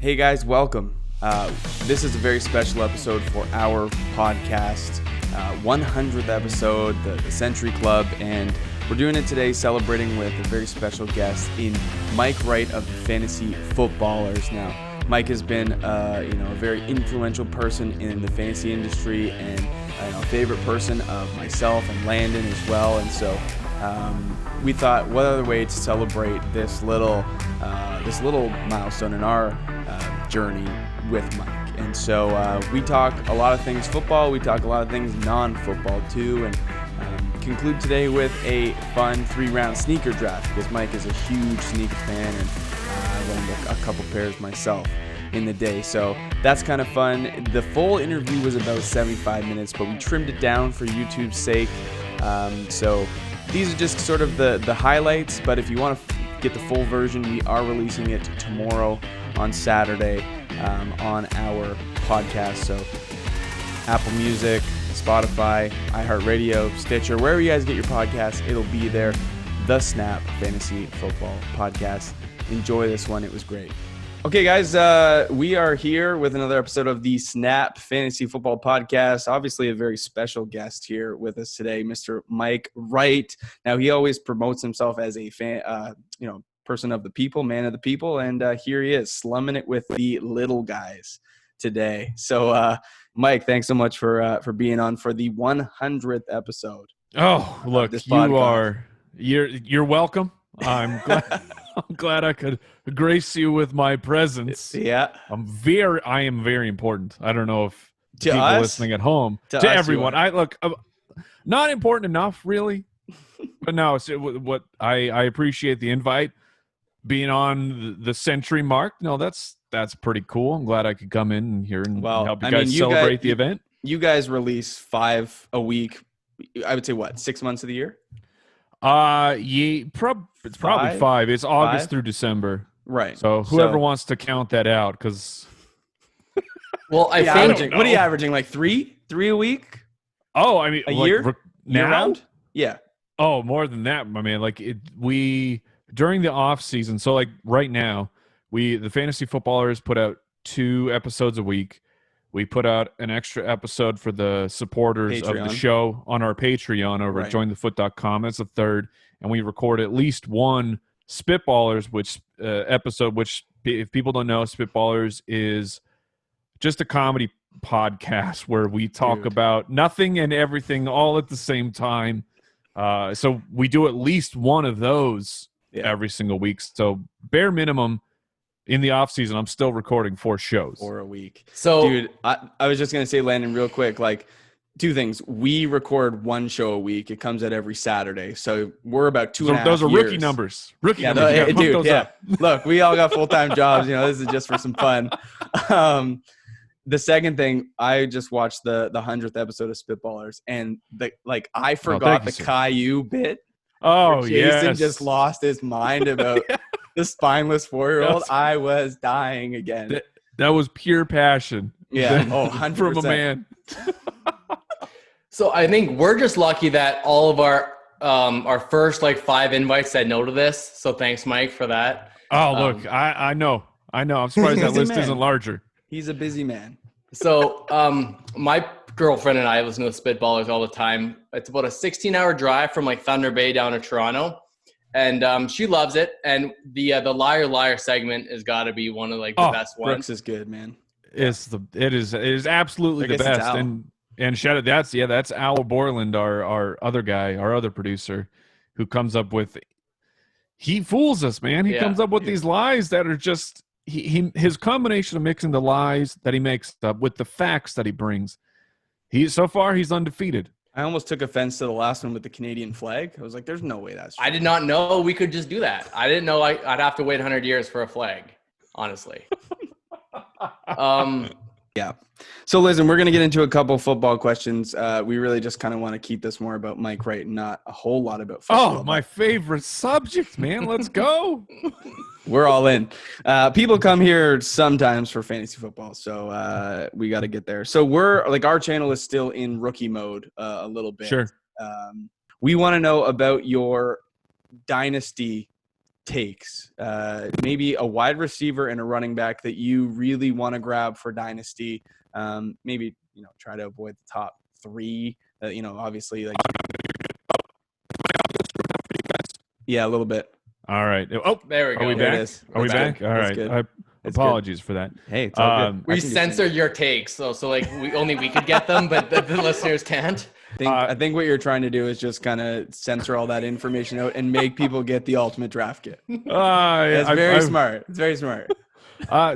Hey guys, welcome. This is a very special episode for our podcast, 100th episode, the Century Club, and we're doing it today celebrating with a very special guest in Mike Wright of the Fantasy Footballers. Now, Mike has been a very influential person in the fantasy industry and a favorite person of myself and Landon as well, and so we thought, what other way to celebrate this little milestone in our journey with Mike. And so we talk a lot of things football, we talk a lot of things non-football too, and conclude today with a fun 3-round sneaker draft because Mike is a huge sneaker fan, and I owned a couple pairs myself in the day, so that's kind of fun. The full interview was about 75 minutes, but we trimmed it down for YouTube's sake. So these are just sort of the highlights, but if you want to get the full version, we are releasing it tomorrow on Saturday on our podcast. So Apple Music, Spotify, iHeartRadio, Stitcher, wherever you guys get your podcasts, it'll be there. The Snap Fantasy Football Podcast. Enjoy this one. It was great. Okay, guys, we are here with another episode of the Snap Fantasy Football Podcast. Obviously, a very special guest here with us today, Mr. Mike Wright. Now, he always promotes himself as a person of the people, man of the people, and here he is, slumming it with the little guys today. So, Mike, thanks so much for being on for the 100th episode. Oh, look, you're welcome. I'm glad. I'm glad I could grace you with my presence. Yeah. I am very important. I don't know if to people us, listening at home, to everyone. Not important enough, really. But no, what I appreciate the invite. Being on the century mark, no, that's pretty cool. I'm glad I could come in here and help you guys celebrate the event. You guys release 5 a week. I would say 6 months of the year? It's probably 5. It's August through December, right? So whoever wants to count that out, because well, what are you averaging? Like 3 a week? Oh, I mean, a year now? Round? Yeah. Oh, more than that, my man. We during the off season. So like right now, the Fantasy Footballers put out 2 episodes a week. We put out an extra episode for the supporters of the show on our Patreon over at jointhefoot.com. That's the 3rd. And we record at least one Spitballers episode, which, if people don't know, Spitballers is just a comedy podcast where we talk about nothing and everything all at the same time. So we do at least one of those every single week. So bare minimum, in the off season, I'm still recording 4 shows. 4 a week. So, dude, I was just going to say, Landon, real quick, 2 things. We record 1 show a week. It comes out every Saturday. So we're about 2.5 years. Those are rookie numbers. Look, we all got full-time jobs. This is just for some fun. The second thing, I just watched the 100th episode of Spitballers, and I forgot the Caillou bit. Oh, Jason just lost his mind about the spineless 4-year-old. I was dying again. That was pure passion. Yeah. 100%. From a man. So I think we're just lucky that all of our first 5 invites said no to this. So thanks, Mike, for that. Oh, look, I know. I'm surprised that list isn't larger. He's a busy man. So my girlfriend and I listen to Spitballers all the time. It's about a 16-hour drive from Thunder Bay down to Toronto. And she loves it. And the Liar Liar segment has got to be one of the best ones. Brooks is good, man. It is absolutely the best. And shout out, that's Al Borland, our other guy, our other producer, who comes up with, he fools us, man. He comes up with these lies that are just his combination of mixing the lies that he makes up with the facts that he brings. So far he's undefeated. I almost took offense to the last one with the Canadian flag. I was like, there's no way that's true. I did not know we could just do that. I didn't know I'd have to wait 100 years for a flag, honestly. Yeah. So listen, we're going to get into a couple football questions. We really just kind of want to keep this more about Mike Wright and not a whole lot about football. Oh, my favorite subject, man. Let's go. We're all in. People come here sometimes for fantasy football, so we got to get there. So we're our channel is still in rookie mode a little bit. Sure. We want to know about your dynasty takes, maybe a wide receiver and a running back that you really want to grab for Dynasty. Maybe, try to avoid the top 3. Obviously, like, yeah, a little bit. All right. Oh, there we go. Are we back? Are we back? All right. Apologies for that. Hey, it's all good. We censor your takes, so like we could get them, but the listeners can't. I think what you're trying to do is just kind of censor all that information out and make people get the ultimate draft kit. It's very smart. It's very smart.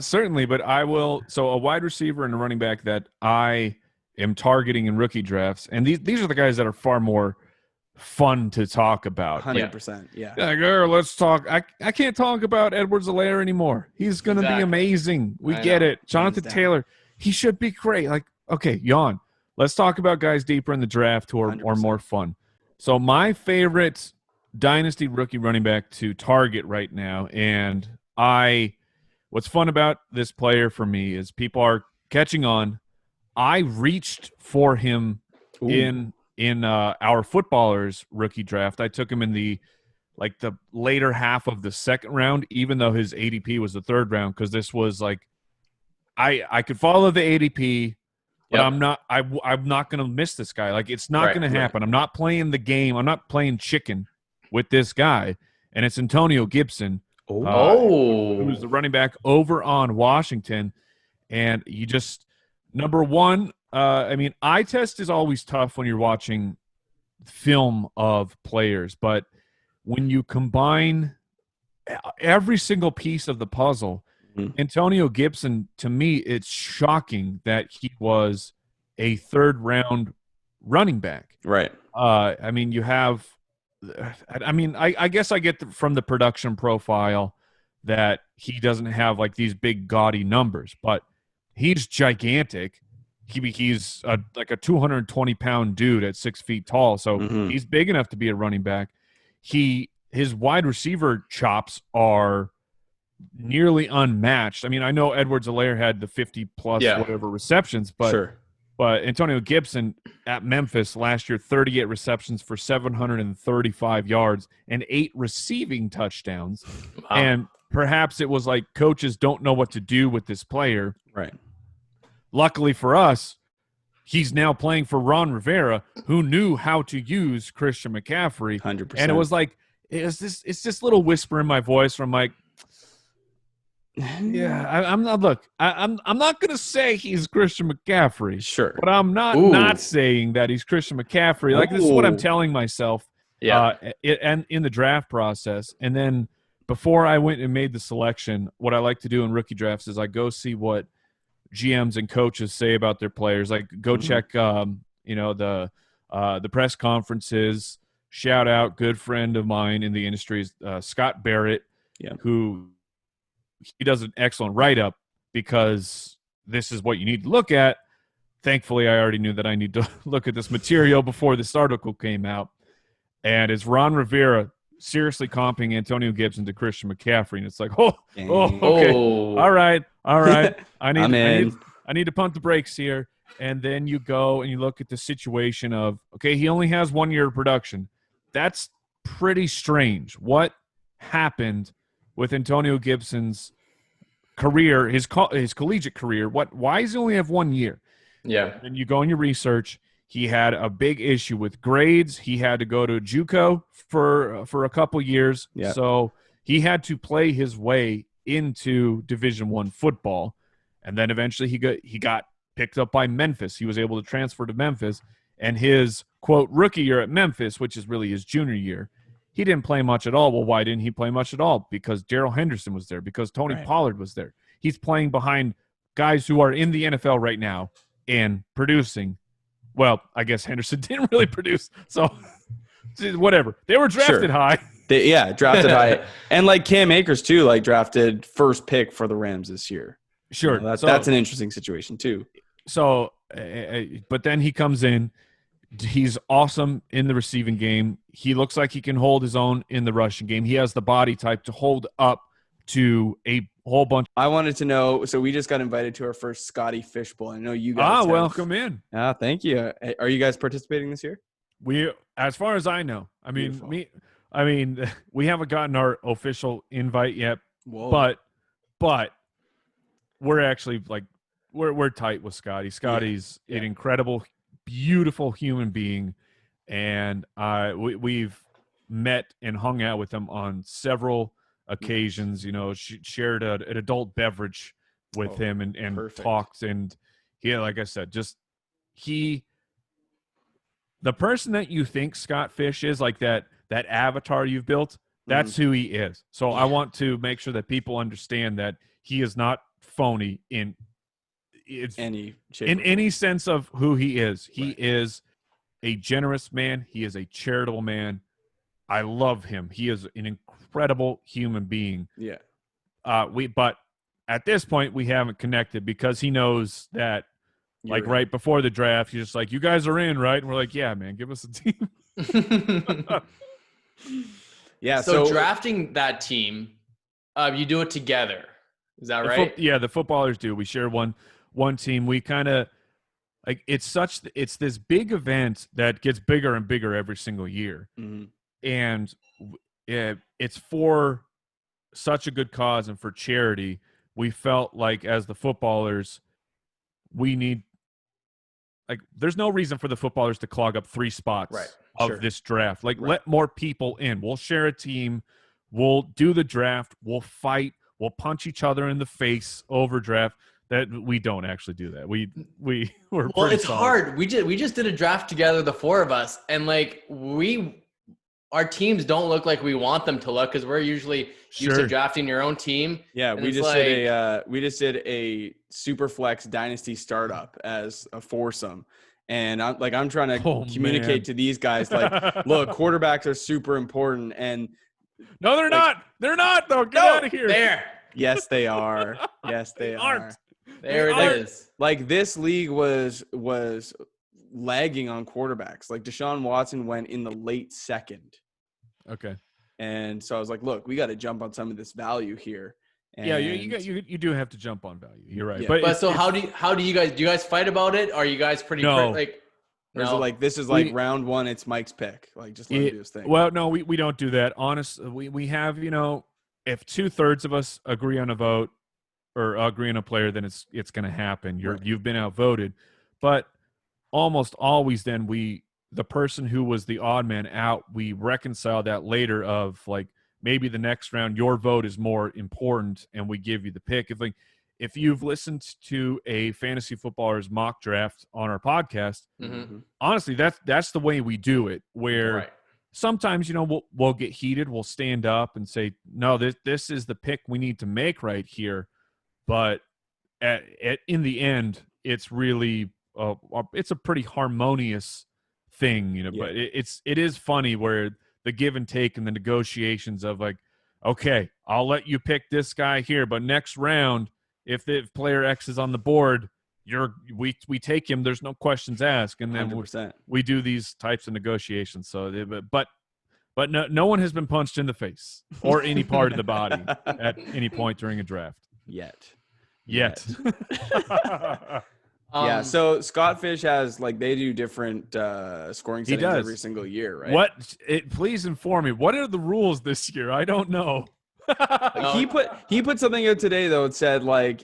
Certainly, but I will. So a wide receiver and a running back that I am targeting in rookie drafts, and these are the guys that are far more fun to talk about. 100%. Yeah. Like, let's talk. I can't talk about Edwards-Helaire anymore. He's going to be amazing. We get it. Jonathan Taylor, he should be great. Like, okay, yawn. Let's talk about guys deeper in the draft who are more fun. So my favorite dynasty rookie running back to target right now, and what's fun about this player for me is people are catching on. I reached for him in our footballers rookie draft. I took him in the later half of the second round, even though his ADP was the third round, because this was like I could follow the ADP, but I'm not going to miss this guy. Like, it's not going to happen. I'm not playing the game. I'm not playing chicken with this guy, and it's Antonio Gibson. Who's the running back over on Washington, and you just number one. Eye test is always tough when you're watching film of players, but when you combine every single piece of the puzzle, Antonio Gibson, to me, it's shocking that he was a third-round running back. Right. You have I guess I get from the production profile that he doesn't have like these big gaudy numbers, but he's gigantic. He's like a 220-pound dude at 6 feet tall, so he's big enough to be a running back. His wide receiver chops are nearly unmatched. I mean, I know Edwards-Helaire had the 50-plus whatever receptions, but Antonio Gibson at Memphis last year, 38 receptions for 735 yards and 8 receiving touchdowns. Wow. And perhaps it was like coaches don't know what to do with this player. Right. Luckily for us, he's now playing for Ron Rivera, who knew how to use Christian McCaffrey. 100%. And it was like, it's this little whisper in my voice from like, I'm not going to say he's Christian McCaffrey. Sure. But I'm not saying that he's Christian McCaffrey. Like, this is what I'm telling myself and in the draft process. And then before I went and made the selection, what I like to do in rookie drafts is I go see what GMs and coaches say about their players. Like, go check the press conferences. Shout out, good friend of mine in the industry is Scott Barrett, who he does an excellent write-up because this is what you need to look at. Thankfully, I already knew that I need to look at this material before this article came out. And it's Ron Rivera seriously comping Antonio Gibson to Christian McCaffrey. And it's like, okay. All right. I need to pump the brakes here. And then you go and you look at the situation of, okay, he only has 1 year of production. That's pretty strange. What happened with Antonio Gibson's career, his collegiate career? Why does he only have 1 year? Yeah. And you go in your research. He had a big issue with grades. He had to go to JUCO for a couple years. Yeah. So he had to play his way into Division I football. And then eventually he got picked up by Memphis. He was able to transfer to Memphis. And his, quote, rookie year at Memphis, which is really his junior year, he didn't play much at all. Well, why didn't he play much at all? Because Darrell Henderson was there, because Tony Pollard was there. He's playing behind guys who are in the NFL right now and producing. Well, I guess Henderson didn't really produce, so whatever. They were drafted high. Drafted high. And like Cam Akers, too, like drafted first pick for the Rams this year. Sure. That's an interesting situation, too. So, but then he comes in. He's awesome in the receiving game. He looks like he can hold his own in the rushing game. He has the body type to hold up to a whole bunch. I wanted to know, so we just got invited to our first Scotty Fish Bowl. I know you guys welcome in. Thank you. Are you guys participating this year? We, as far as I know. I mean, Beautiful. I mean, we haven't gotten our official invite yet, Whoa. but we're actually like we're tight with Scotty. Scotty's an incredible, beautiful human being, and we've met and hung out with him on several occasions. You know, shared an adult beverage with him and talked, and like I said, the person that you think Scott Fish is, like that avatar you've built, that's who he is. So I want to make sure that people understand that he is not phony in any sense of who he is. He is a generous man. He is a charitable man. I love him. He is an incredible human being. Yeah. But at this point we haven't connected because he knows that right before the draft, he's just like, you guys are in, right? And we're like, yeah, man, give us a team. Yeah. So drafting that team, you do it together. Is that right? The footballers do. We share one team. We kind of like it's this big event that gets bigger and bigger every single year, and it's for such a good cause and for charity. We felt like as the footballers, we need there's no reason for the footballers to clog up 3 spots of this draft. Let more people in. We'll share a team. We'll do the draft. We'll fight. We'll punch each other in the face over draft. That we don't actually do that. We're well, it's solid. Hard. We just did a draft together, the 4 of us, and our teams don't look like we want them to look because we're usually used to drafting your own team. Yeah, we just did a Superflex Dynasty startup as a foursome. And I'm trying to communicate to these guys, look, quarterbacks are super important. And no, they're not. They're not, though. Get out of here. There. Yes, they are. Yes, they are. There it is. This league was lagging on quarterbacks. Deshaun Watson went in the late 2nd. Okay. And so I was like, look, we got to jump on some of this value here. And you do have to jump on value. You're right. Yeah. But so how do you guys fight about it? Are you guys pretty no? This is round 1, it's Mike's pick. Just let him do his thing. Well, no, we don't do that. Honestly, we have, if 2/3 of us agree on a vote or agree on a player, then it's going to happen. You've been outvoted. But almost always then the person who was the odd man out, we reconcile that later of maybe the next round your vote is more important and we give you the pick. If you've listened to a fantasy footballer's mock draft on our podcast, honestly, that's the way we do it, where sometimes, we'll get heated. We'll stand up and say, no, this is the pick we need to make right here. But in the end, it's really it's a pretty harmonious thing, but it is funny where the give and take and the negotiations of okay, I'll let you pick this guy here, but next round, if player X is on the board, we take him. There's no questions asked, and then we do these types of negotiations. So, but no one has been punched in the face or any part of the body at any point during a draft yet. Yeah, so Scott Fish has they do different scoring settings every single year, right? Please inform me. What are the rules this year? I don't know. He put something out today though. It said I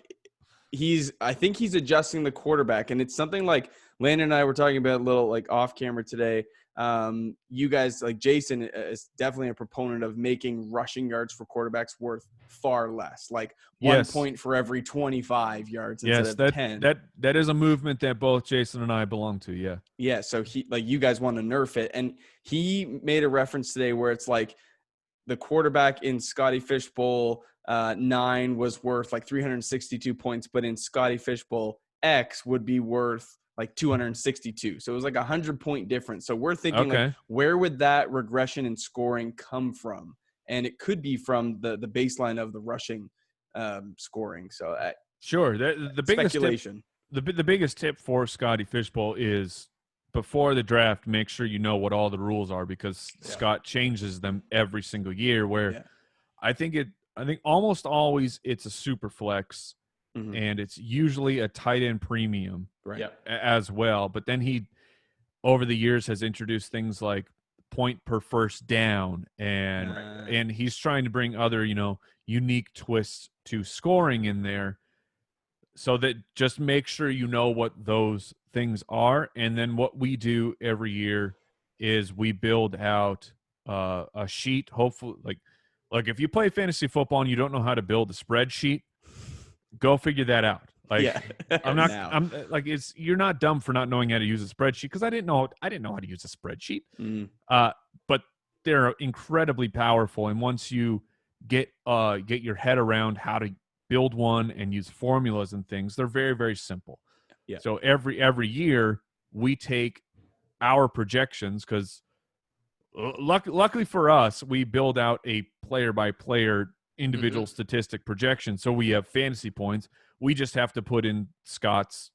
think he's adjusting the quarterback, and it's something Landon and I were talking about a little off camera today. You guys Jason is definitely a proponent of making rushing yards for quarterbacks worth far less, 1 point for every 25 yards instead of 10. That is a movement that both Jason and I belong to. Yeah. So he you guys want to nerf it, and he made a reference today where it's the quarterback in Scotty Fishbowl 9 was worth 362 points, but in Scotty Fishbowl X would be worth 262. So it was 100-point difference. So we're thinking where would that regression in scoring come from? And it could be from the baseline of the rushing scoring. So sure. The biggest speculation. The biggest tip for Scotty Fishbowl is before the draft, make sure you know what all the rules are, because Scott changes them every single year, where I think almost always it's a super flex. And it's usually a tight end premium as well. But then he, over the years, has introduced things like point per first down, and he's trying to bring other, unique twists to scoring in there, so that just make sure you know what those things are. And then what we do every year is we build out a sheet. Hopefully, like if you play fantasy football and you don't know how to build a spreadsheet, go figure that out. Like, yeah. You're not dumb for not knowing how to use a spreadsheet, because I didn't know how to use a spreadsheet. But they're incredibly powerful, and once you get your head around how to build one and use formulas and things, they're very, very simple. Yeah. So every year we take our projections, because luckily for us, we build out a player by player individual statistic projection. So we have fantasy points. We just have to put in Scott's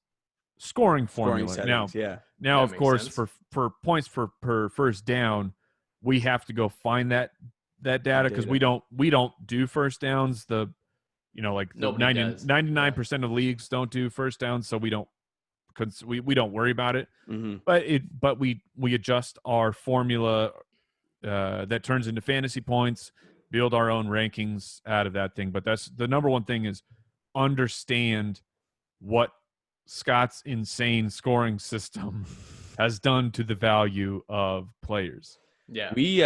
scoring formula. Settings, Now of course, sense. for points per first down, we have to go find that data, because we don't do first downs. The 99% of leagues don't do first downs, so we don't worry about it. But we adjust our formula that turns into fantasy points, build our own rankings out of that thing. But that's the number one thing, is understand what Scott's insane scoring system has done to the value of players. Yeah. We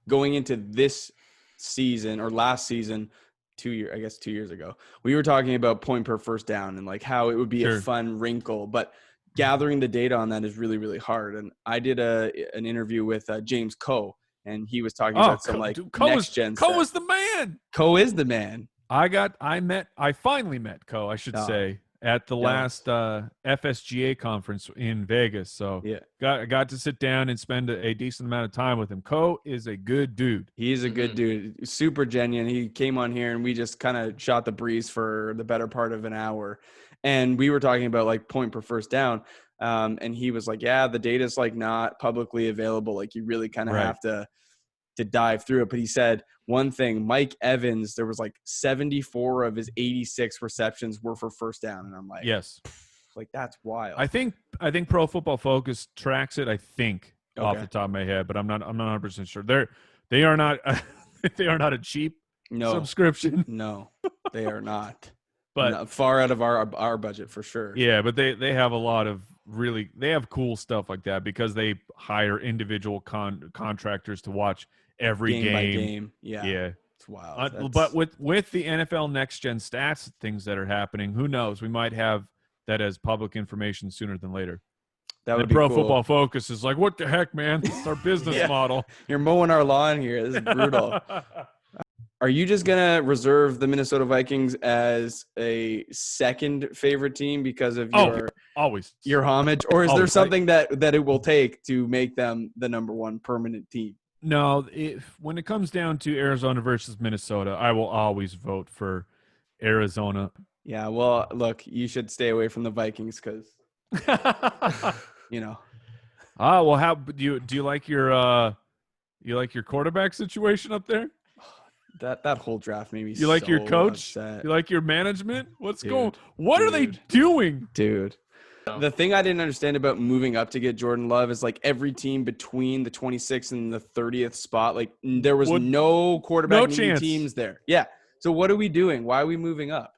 going into this season or last season, 2 years ago, we were talking about point per first down and like how it would be a fun wrinkle, but gathering the data on that is really, really hard. And I did an interview with James Coe, and he was talking about some next gen stuff. Coe is the man. Coe is the man. I finally met Coe, I should say, at the last FSGA conference in Vegas. So got to sit down and spend a decent amount of time with him. Coe is a good dude. He's a good dude, super genuine. He came on here and we just kind of shot the breeze for the better part of an hour. And we were talking about like point per first down. And he was like, yeah, the data's like not publicly available. Like you really kind of have to dive through it. But he said one thing, Mike Evans, there was like 74 of his 86 receptions were for first down. And I'm like, yes, like that's wild. I think Pro Football Focus tracks it. I think off the top of my head, but I'm not 100% sure. They are not a cheap subscription. No, they are not. But far out of our budget for sure. Yeah, but they have a lot of they have cool stuff like that, because they hire individual contractors to watch every game by game. Yeah. It's wild. But with the NFL Next Gen stats things that are happening, who knows? We might have that as public information sooner than later. That would be Pro cool. Football Focus is like, what the heck, man? It's our business model. You're mowing our lawn here. This is brutal. Are you just going to reserve the Minnesota Vikings as a second favorite team because of your homage? Or is there something that it will take to make them the number one permanent team? No, when it comes down to Arizona versus Minnesota, I will always vote for Arizona. Yeah, well, look, you should stay away from the Vikings because, well, how do you like your quarterback situation up there? That whole draft made me You like your coach? upset. You like your management? What Dude, are they doing? Dude. The thing I didn't understand about moving up to get Jordan Love is like every team between the 26th and the 30th spot, like there was no quarterback teams there. Yeah. So what are we doing? Why are we moving up?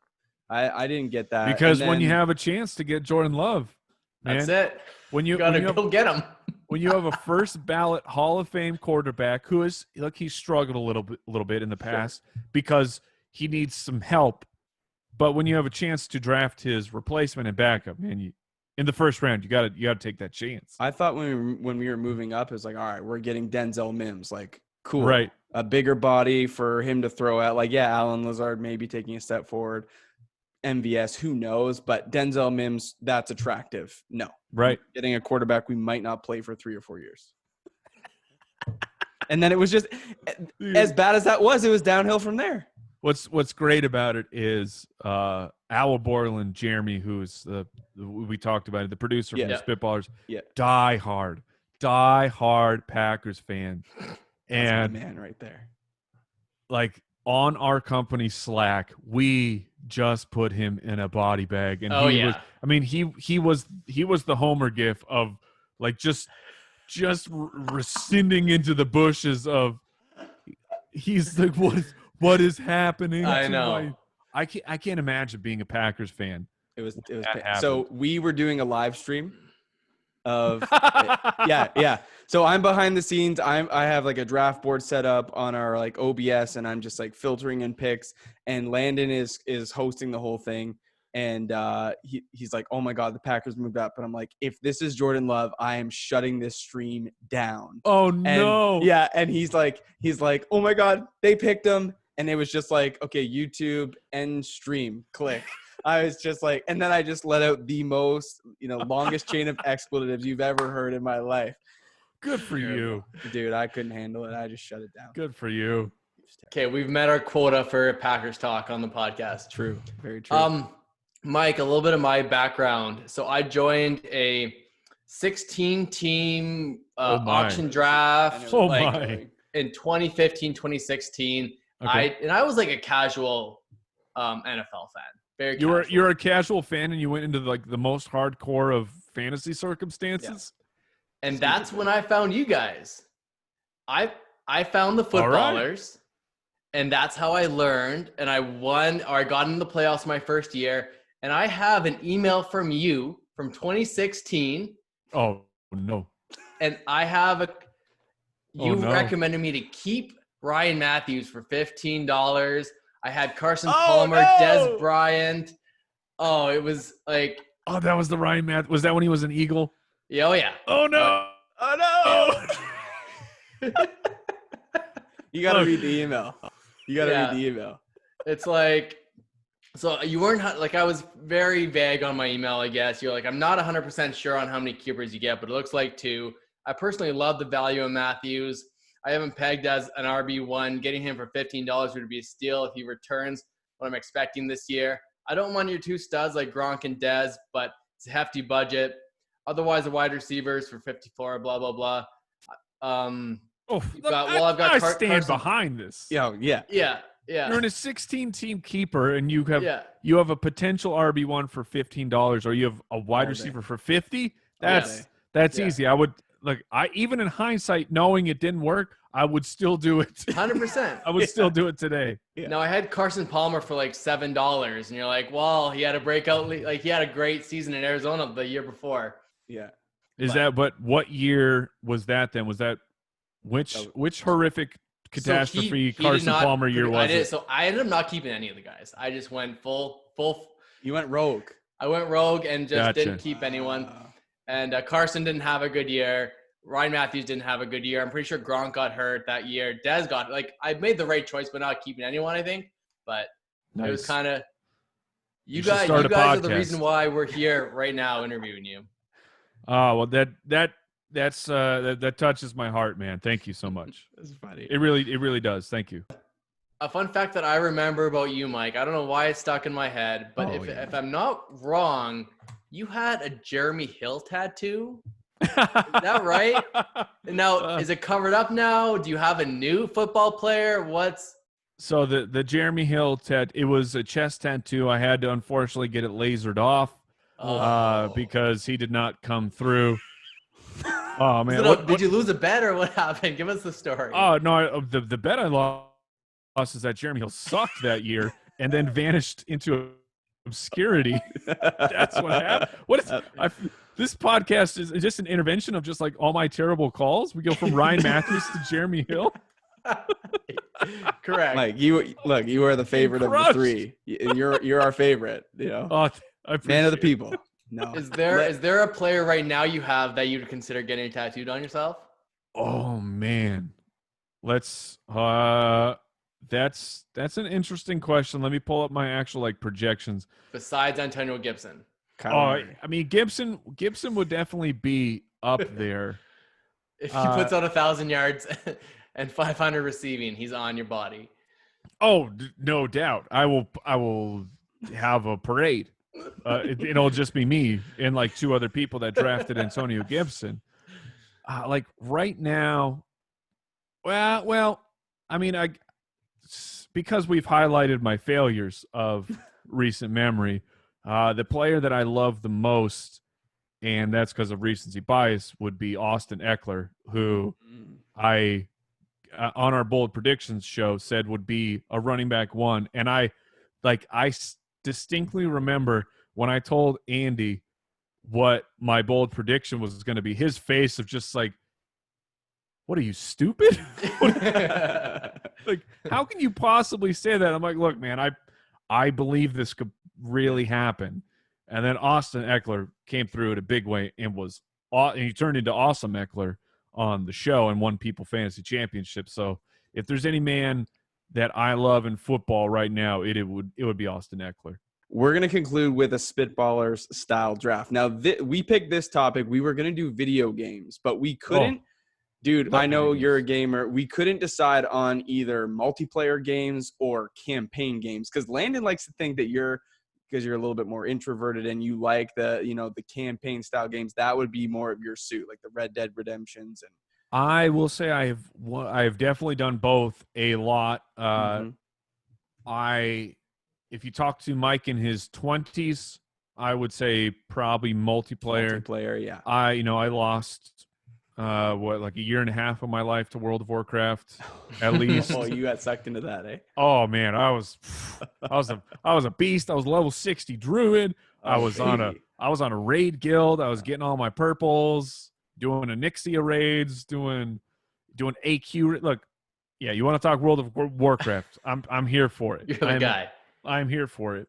I didn't get that. Because when you have a chance to get Jordan Love, man, that's it. When you gotta go get him. When you have a first ballot Hall of Fame quarterback who is he's struggled a little bit in the past because he needs some help, but when you have a chance to draft his replacement and backup, man, in the first round, you got to take that chance. I thought when we were moving up, it was like, all right, we're getting Denzel Mims, like cool, right? A bigger body for him to throw at, like Alan Lazard maybe taking a step forward. MVS, who knows? But Denzel Mims, that's attractive. No. Right. Getting a quarterback we might not play for 3 or 4 years. And then it was just, as bad as that was, it was downhill from there. What's great about it is Al Borland, Jeremy, who's we talked about it, the producer from the Spitballers, die hard Packers fan. And that's my man right there. Like on our company Slack, we just put him in a body bag, and he was the Homer gif of like just just rescinding into the bushes of. He's like, what is happening? I to know. I can't imagine being a Packers fan. It was That so we were doing a live stream of yeah. So I'm behind the scenes. I have like a draft board set up on our like OBS, and I'm just like filtering in picks. And Landon is hosting the whole thing, and he's like, "Oh my God, the Packers moved up." And I'm like, "If this is Jordan Love, I am shutting this stream down." Oh And no! yeah, and he's like, "Oh my God, they picked him." And it was just like, okay, YouTube end stream, click. I was just like, and then I just let out the most, longest chain of expletives you've ever heard in my life. Good for you, Dude. I couldn't handle it. I just shut it down. Good for you. Okay, we've met our quota for Packers talk on the podcast. True, very true. Mike, a little bit of my background. So I joined a 16-team auction draft in 2015, 2016. Okay. I was like a casual NFL fan. Very casual. You're a casual fan, and you went into like the most hardcore of fantasy circumstances. Yeah. And that's when I found you guys. I found the footballers, and that's how I learned. And I won, or I got into the playoffs my first year. And I have an email from you from 2016. Oh no! And I have recommended me to keep Ryan Matthews for $15. I had Carson Palmer, Des Bryant. Oh, it was like. Oh, that was the Ryan Matthews. Was that when he was an Eagle? Yeah, oh yeah. Oh no! You gotta read the email. Read the email. It's like, so you weren't like, I was very vague on my email, I guess. You're like, I'm not 100% sure on how many keepers you get, but it looks like 2. I personally love the value of Matthews. I have him pegged as an RB1. Getting him for $15 would be a steal if he returns what I'm expecting this year. I don't want your 2 studs like Gronk and Dez, but it's a hefty budget. Otherwise, the wide receivers for $54, blah, blah, blah. I stand behind this. Yeah. You're in a 16-team keeper, and you have a potential RB1 for $15, or you have a wide receiver for $50. That's easy. I would even in hindsight, knowing it didn't work, I would still do it. 100%. I would still do it today. Yeah. Now I had Carson Palmer for like $7, and you're like, well, he had a breakout, like he had a great season in Arizona the year before. Yeah. But what year was that then? Was that which horrific catastrophe Carson Palmer year was it? So I ended up not keeping any of the guys. I just went full. You went rogue. I went rogue and just didn't keep anyone. And Carson didn't have a good year. Ryan Matthews didn't have a good year. I'm pretty sure Gronk got hurt that year. Dez got I made the right choice by not keeping anyone, I think. But It was kind of you guys are the reason why we're here right now interviewing you. Oh, well, that touches my heart, man. Thank you so much. That's funny. It really does. Thank you. A fun fact that I remember about you, Mike, I don't know why it's stuck in my head, but if I'm not wrong, you had a Jeremy Hill tattoo. Is that right? Now, is it covered up now? Do you have a new football player? So the Jeremy Hill it was a chest tattoo. I had to unfortunately get it lasered off because he did not come through. Oh man! Did you lose a bet or what happened? Give us the story. Oh no! The bet I lost is that Jeremy Hill sucked that year and then vanished into obscurity. That's what happened. This podcast is just an intervention of just like all my terrible calls. We go from Ryan Matthews to Jeremy Hill. Correct. Mike, you are the favorite of the 3. You're our favorite. Man of the people. No. Is there a player right now you have that you'd consider getting tattooed on yourself? Oh man, that's an interesting question. Let me pull up my actual projections. Besides Antonio Gibson. I mean Gibson would definitely be up there. If he puts on 1,000 yards and 500 receiving, he's on your body. Oh, no doubt. I will have a parade. It'll just be me and 2 other people that drafted Antonio Gibson. Right now, well, I mean, because we've highlighted my failures of recent memory, the player that I love the most and that's because of recency bias, would be Austin Eckler, who I on our bold predictions show said would be a running back 1. And I distinctly remember when I told Andy what my bold prediction was going to be, his face of just like, what are you, stupid? Like, how can you possibly say that? I'm like, look, man, I believe this could really happen. And then Austin Eckler came through in a big way and he turned into Awesome Eckler on the show and won People Fantasy Championship. So if there's any man that I love in football right now, it would be Austin Eckler. We're going to conclude with a Spitballers style draft. Now, we picked this topic. We were going to do video games, but we couldn't. Dude, I know you're a gamer. We couldn't decide on either multiplayer games or campaign games because Landon likes to think that because you're a little bit more introverted and you like the campaign style games. That would be more of your suit, like the Red Dead Redemptions. And I will say I have definitely done both a lot. If you talk to Mike in his 20s, I would say probably multiplayer. Multiplayer, yeah. I lost like a year and a half of my life to World of Warcraft, at least. Oh, you got sucked into that, eh? Oh man, I was a beast. I was level 60 druid. I was on a raid guild. I was getting all my purples, doing Anixia raids, doing AQ. Look, yeah, you want to talk World of Warcraft? I'm here for it. You're the guy. I'm here for it.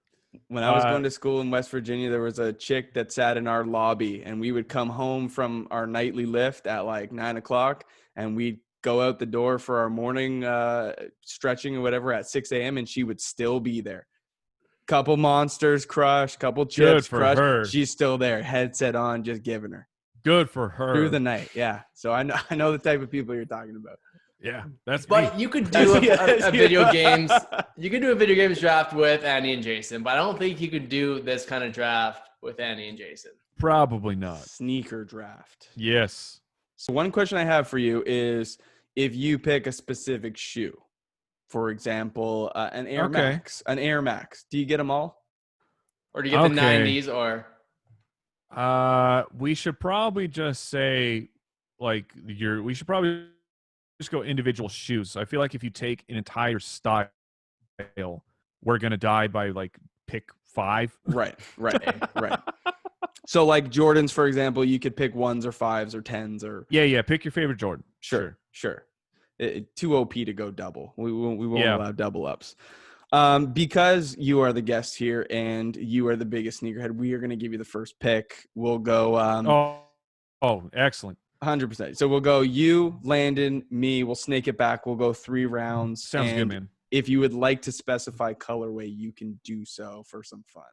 When I was going to school in West Virginia, there was a chick that sat in our lobby, and we would come home from our nightly lift at like 9 o'clock, and we'd go out the door for our morning stretching or whatever at 6 a.m., and she would still be there. Couple monsters crushed, couple chips crushed. Her. She's still there, headset on, just giving her. Good for her. Through the night, yeah. So I know the type of people you're talking about. Yeah, that's but me. you could do a video games. You could do a video games draft with Andy and Jason, but I don't think you could do this kind of draft with Andy and Jason. Probably not. Sneaker draft. Yes. So one question I have for you is if you pick a specific shoe, for example, an Air Max, do you get them all? Or do you get the 90s or? We should probably just say we should probably just go individual shoes. I feel like if you take an entire style, we're going to die by like pick 5. Right. So like Jordans, for example, you could pick 1s or 5s or 10s or. Yeah. Pick your favorite Jordan. Sure. Too OP to go double. We won't allow double ups. Because you are the guest here and you are the biggest sneakerhead, we are going to give you the first pick. We'll go. Excellent. 100%. So we'll go you, Landon, me. We'll snake it back. We'll go 3 rounds. Sounds good, man. If you would like to specify colorway, you can do so for some fun.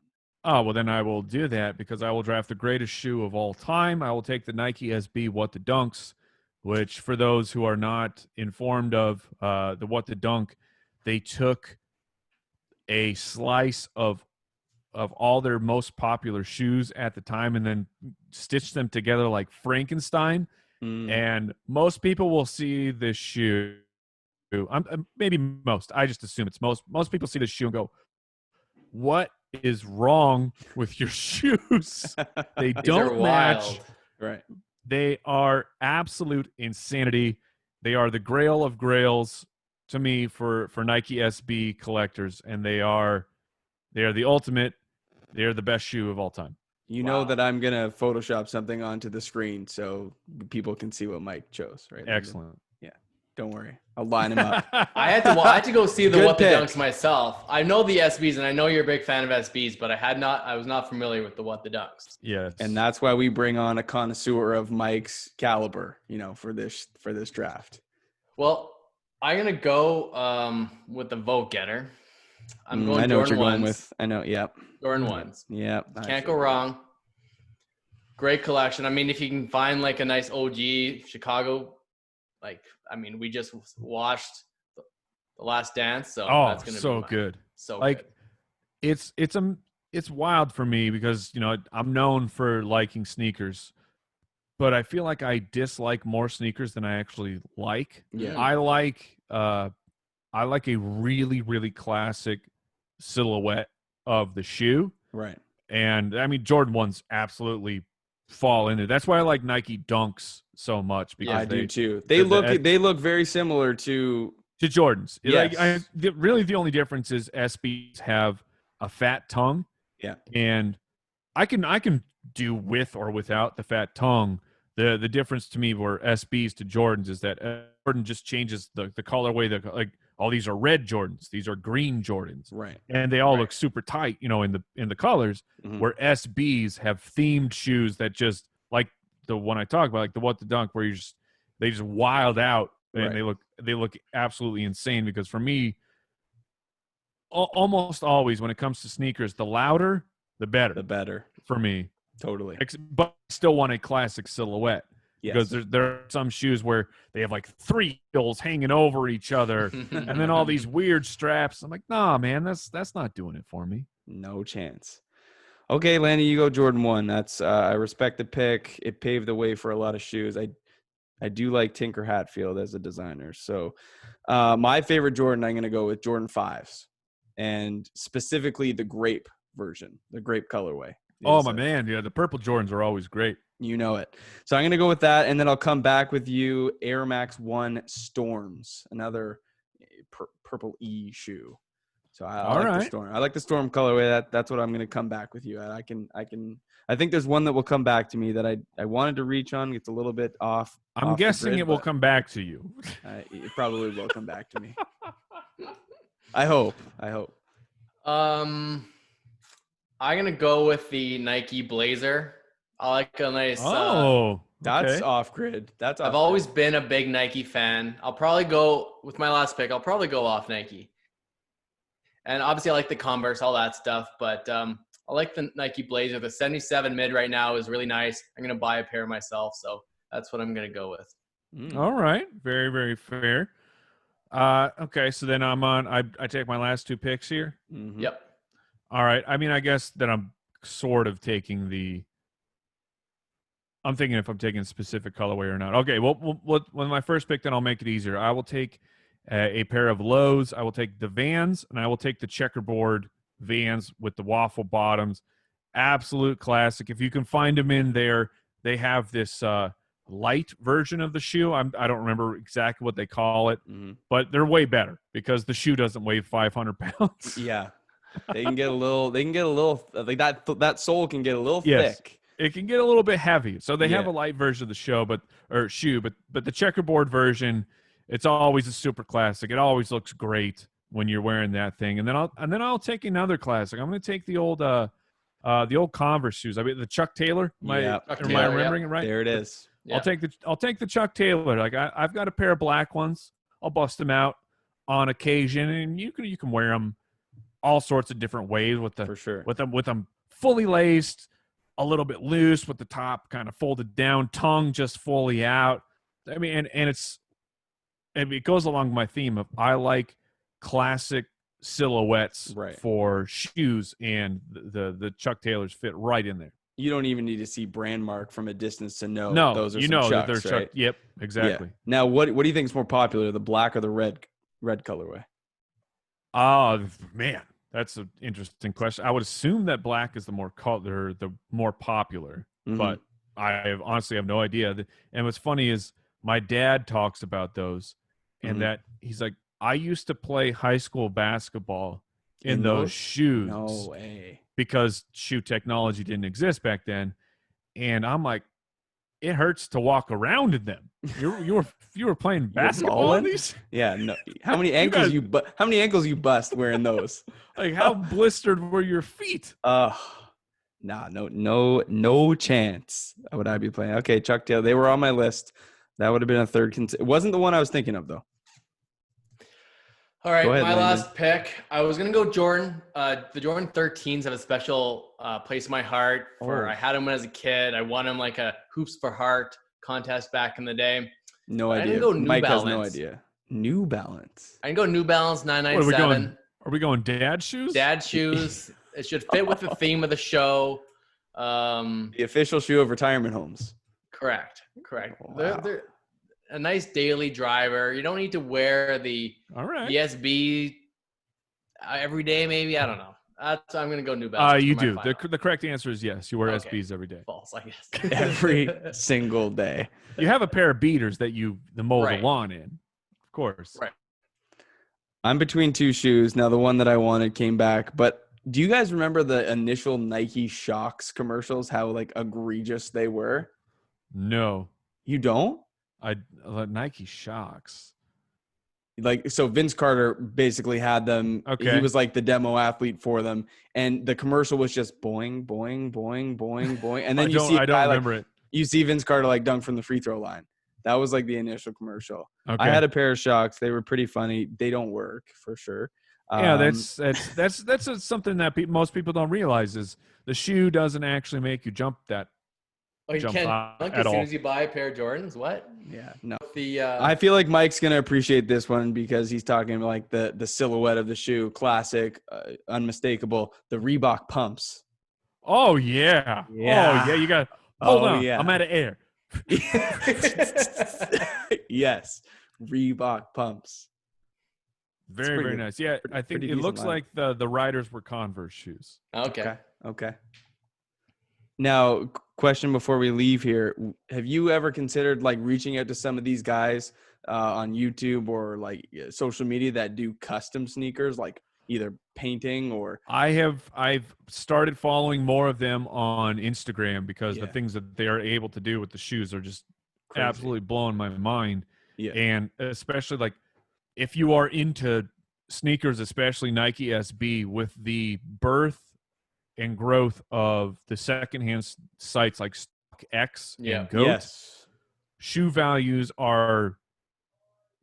Oh, well, then I will do that because I will draft the greatest shoe of all time. I will take the Nike SB What the Dunks, which for those who are not informed of the What the Dunk, they took a slice of all their most popular shoes at the time and then stitched them together like Frankenstein. And most people will see this shoe. Maybe most. I just assume it's most. Most people see this shoe and go, "What is wrong with your shoes? They don't match." Right. They are absolute insanity. They are the grail of grails to me for Nike SB collectors, and they are the ultimate. They are the best shoe of all time. You know that I'm going to Photoshop something onto the screen so people can see what Mike chose, right? Excellent. Yeah. Don't worry. I'll line him up. I had to go see the What the Dunks myself. I know the SBs, and I know you're a big fan of SBs, but I was not familiar with the What the Dunks. Yes. And that's why we bring on a connoisseur of Mike's caliber, for this draft. Well, I'm going to go with the vote getter. I'm going I know Jordan what you're going ones. with. I know. Yep. Jordan 1s. Yep. Can't go wrong. Great collection. I mean, if you can find like a nice OG Chicago, we just watched The Last Dance, so that's going to be so good. So good. It's wild for me because I'm known for liking sneakers, but I feel like I dislike more sneakers than I actually like. Yeah. I like a really, really classic silhouette of the shoe. Right. And I mean, Jordan 1's absolutely fall into. That's why I like Nike Dunks so much because I do too. the They look very similar to Jordans. Yes. Really the only difference is SBs have a fat tongue. Yeah. And I can do with or without the fat tongue. The difference to me were SBs to Jordans is that Jordan just changes the colorway. Like, all these are red Jordans, these are green Jordans, right, and they all look super tight, in the colors. Mhm. Where SBs have themed shoes that just like the one I talk about, like the What the Dunk, where they just wild out and Right. they look absolutely insane. Because for me, almost always when it comes to sneakers, the louder the better. The better. For me. Totally. But I still want a classic silhouette. Yes. Because there are some shoes where they have like 3 heels hanging over each other and then all these weird straps. I'm like, nah, man, that's not doing it for me. No chance. Okay, Lanny, you go Jordan 1. That's I respect the pick. It paved the way for a lot of shoes. I do like Tinker Hatfield as a designer. So my favorite Jordan, I'm going to go with Jordan 5s, and specifically the grape version, the grape colorway. Oh, my man. Yeah, the purple Jordans are always great. You know it. So I'm going to go with that, and then I'll come back with you Air Max 1 Storms, another purple E shoe. So I like the Storm. I like the Storm colorway. That's what I'm going to come back with you at. I think there's one that will come back to me that I wanted to reach on. It's a little bit off. I'm guessing it will come back to you. It probably will come back to me. I hope. I'm gonna go with the Nike Blazer. I like a nice. That's off grid. I've always been a big Nike fan. I'll probably go with my last pick. I'll probably go off Nike. And obviously, I like the Converse, all that stuff. But I like the Nike Blazer. The 77 mid right now is really nice. I'm gonna buy a pair myself, so that's what I'm gonna go with. All right, very, very fair. Okay, so then I take my last 2 picks here. Mm-hmm. Yep. All right. I mean, I guess that I'm sort of taking I'm thinking if I'm taking a specific colorway or not. Okay, well, with my first pick, then I'll make it easier. I will take a pair of lows. I will take the Vans, and I will take the checkerboard Vans with the waffle bottoms. Absolute classic. If you can find them in there, they have this light version of the shoe. I don't remember exactly what they call it, but they're way better because the shoe doesn't weigh 500 pounds. Yeah. They can get a little like that sole can get a little thick. It can get a little bit heavy. So they have a light version of the shoe, but the checkerboard version, it's always a super classic. It always looks great when you're wearing that thing. And then I'll take another classic. I'm going to take the old Converse shoes. I mean the Chuck Taylor. Am I remembering it right? There it is. Yeah. I'll take the Chuck Taylor. Like I've got a pair of black ones. I'll bust them out on occasion, and you can wear them all sorts of different ways with them fully laced, a little bit loose with the top kind of folded down, tongue just fully out. I mean, and it goes along with my theme of I like classic silhouettes for shoes, and the Chuck Taylors fit right in there. You don't even need to see brand mark from a distance to know those are Chucks, that they're right? Chuck. Yep, exactly. Yeah. Now, what do you think is more popular, the black or the red colorway? Oh man, that's an interesting question. I would assume that black is the more popular, but I honestly have no idea. And what's funny is my dad talks about those, and that he's like, I used to play high school basketball in those shoes. No way. Because shoe technology didn't exist back then, and I'm like, it hurts to walk around in them. You were playing basketball in these? Yeah. No. How many ankles you bust wearing those? Like how blistered were your feet? No chance. Would I be playing? Okay, Chuck Taylor. They were on my list. That would have been a third. It wasn't the one I was thinking of though. All right, my last pick. I was gonna go Jordan. The Jordan 13s have a special place in my heart. I had them when I was a kid. I won them like a Hoops for Heart contest back in the day. No idea. Mike has no idea. New Balance. I can go New Balance 997. Are we going dad shoes? Dad shoes. It should fit with the theme of the show. The official shoe of retirement homes. Correct. Wow. They're a nice daily driver. You don't need to wear the SB every day, maybe. I don't know. I'm gonna go New Balance. You for my do. final. The correct answer is yes. You wear Okay. SBs every day. False, I guess. Every single day. You have a pair of beaters that you mow Right. the lawn in, of course. Right. I'm between two shoes. Now, the one that I wanted came back. But do you guys remember the initial Nike Shox commercials, how like egregious they were? No, You don't? Nike Shox. Like, so Vince Carter basically had them. Okay. He was like the demo athlete for them. And the commercial was just boing, boing, boing, boing, boing. And then I don't remember it. You see Vince Carter like dunk from the free throw line. That was like the initial commercial. Okay. I had a pair of Shox. They were pretty funny. They don't work for sure. Yeah, that's something that most people don't realize is the shoe doesn't actually make you jump that. Oh, you Jump can't out dunk at as soon all. as you buy a pair of Jordans. What? Yeah, no. I I feel like Mike's gonna appreciate this one because he's talking like the silhouette of the shoe, classic, unmistakable. The Reebok pumps. Oh yeah. Yeah. Oh yeah. You got. Hold on. yeah. I'm out of air. Yes, Reebok pumps. Very pretty very good. nice. Yeah, I think Pretty it decent looks line. like the riders were Converse shoes. Okay. Now, question before we leave here: have you ever considered like reaching out to some of these guys on YouTube or like social media that do custom sneakers, like either painting or? I've started following more of them on Instagram because the Yeah. things that they are able to do with the shoes are just Crazy. absolutely blowing my mind. Yeah. And especially like if you are into sneakers, especially Nike SB, with the birth and growth of the secondhand sites like StockX and Goat, Yes. shoe values are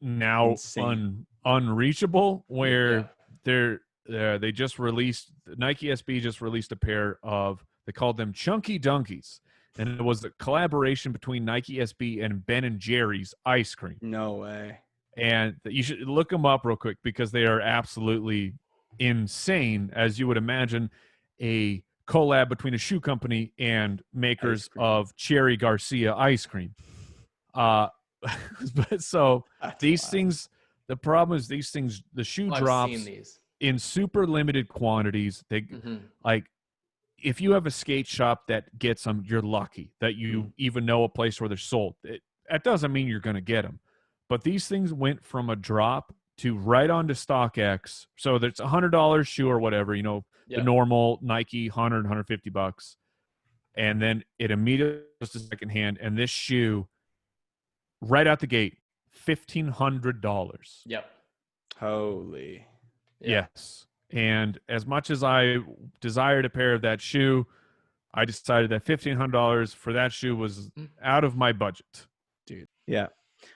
now Insane. unreachable. Where they just released Nike SB just released a pair of, they called them Chunky Dunkies, and it was a collaboration between Nike SB and Ben and Jerry's ice cream. No way. And you should look them up real quick because they are absolutely insane, as you would imagine a collab between a shoe company and makers of Cherry Garcia ice cream. So That's these wild. things, the problem is these things, the shoe I've drops seen these. in super limited quantities. They like, if you have a skate shop that gets them, you're lucky that you even know a place where they're sold. That doesn't mean you're going to get them. But these things went from a drop to right onto StockX. So there's $100 shoe or whatever, the normal Nike $150. And then it immediately goes to secondhand. And this shoe, right out the gate, $1,500. Yep. Holy. Yeah. Yes. And as much as I desired a pair of that shoe, I decided that $1,500 for that shoe was out of my budget. Dude. Yeah.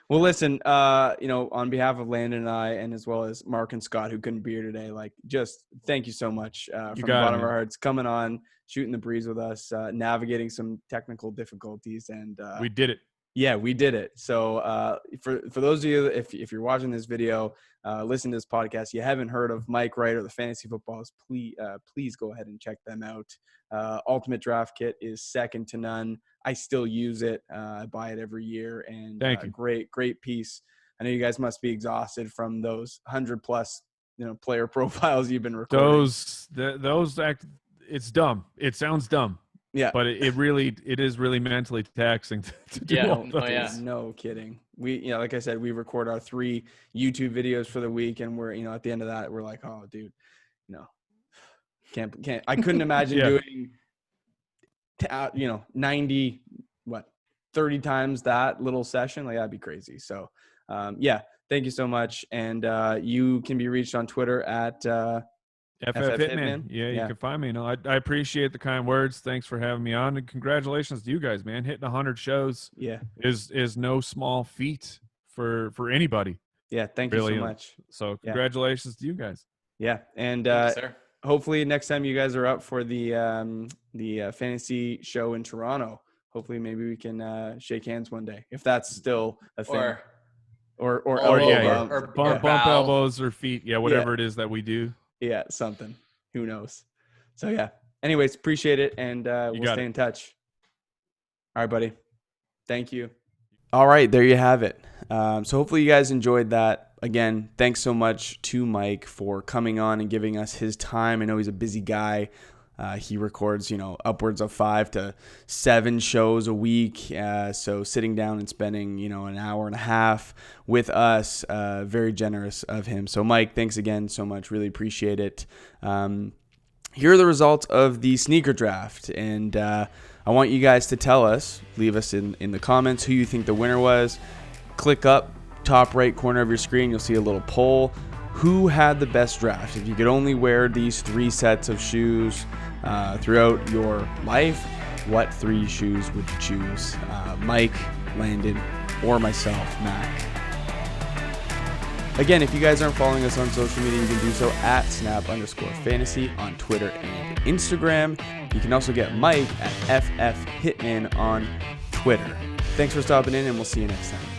Well, listen, on behalf of Landon and I, and as well as Mark and Scott, who couldn't be here today, like, just thank you so much from the bottom of our hearts, coming on, shooting the breeze with us, navigating some technical difficulties. And we did it. Yeah, we did it. So for those of you, if you're watching this video, listen to this podcast, you haven't heard of Mike Wright or the Fantasy Footballs, please go ahead and check them out. Ultimate Draft Kit is second to none. I still use it. I buy it every year, and Thank you. Great piece. I know you guys must be exhausted from those 100+ player profiles you've been recording. It's dumb. It sounds dumb. Yeah, but it is really mentally taxing to do all those. No kidding. We, like I said, we record our 3 YouTube videos for the week, and we're, at the end of that, we're like, oh, dude, can't. I couldn't imagine doing, 90, 30 times that little session. Like, that'd be crazy. So, thank you so much. And you can be reached on Twitter at FF Hitman. Yeah, you can find me. I appreciate the kind words. Thanks for having me on, and congratulations to you guys, man. Hitting 100 shows is no small feat for anybody. Yeah, thank you so much. So congratulations to you guys. Yeah, and hopefully next time you guys are up for the fantasy show in Toronto, hopefully maybe we can shake hands one day, if that's still a thing. Or bump elbows or feet. Yeah, whatever it is that we do. Yeah, something. Who knows? So, anyways, appreciate it, and we'll stay in touch. All right, buddy. Thank you. All right, there you have it. So hopefully you guys enjoyed that. again, thanks so much to Mike for coming on and giving us his time. I know he's a busy guy. He records, upwards of 5 to 7 shows a week. So sitting down and spending, an hour and a half with us, very generous of him. So Mike, thanks again so much. Really appreciate it. Here are the results of the sneaker draft. And I want you guys to tell us, leave us in the comments who you think the winner was. Click up, top right corner of your screen. You'll see a little poll. Who had the best draft? If you could only wear these 3 sets of shoes throughout your life, what 3 shoes would you choose? Mike, Landon, or myself, Mac? Again, if you guys aren't following us on social media, you can do so at snap_fantasy on Twitter and Instagram. You can also get Mike at FFHitman on Twitter. Thanks for stopping in, and we'll see you next time.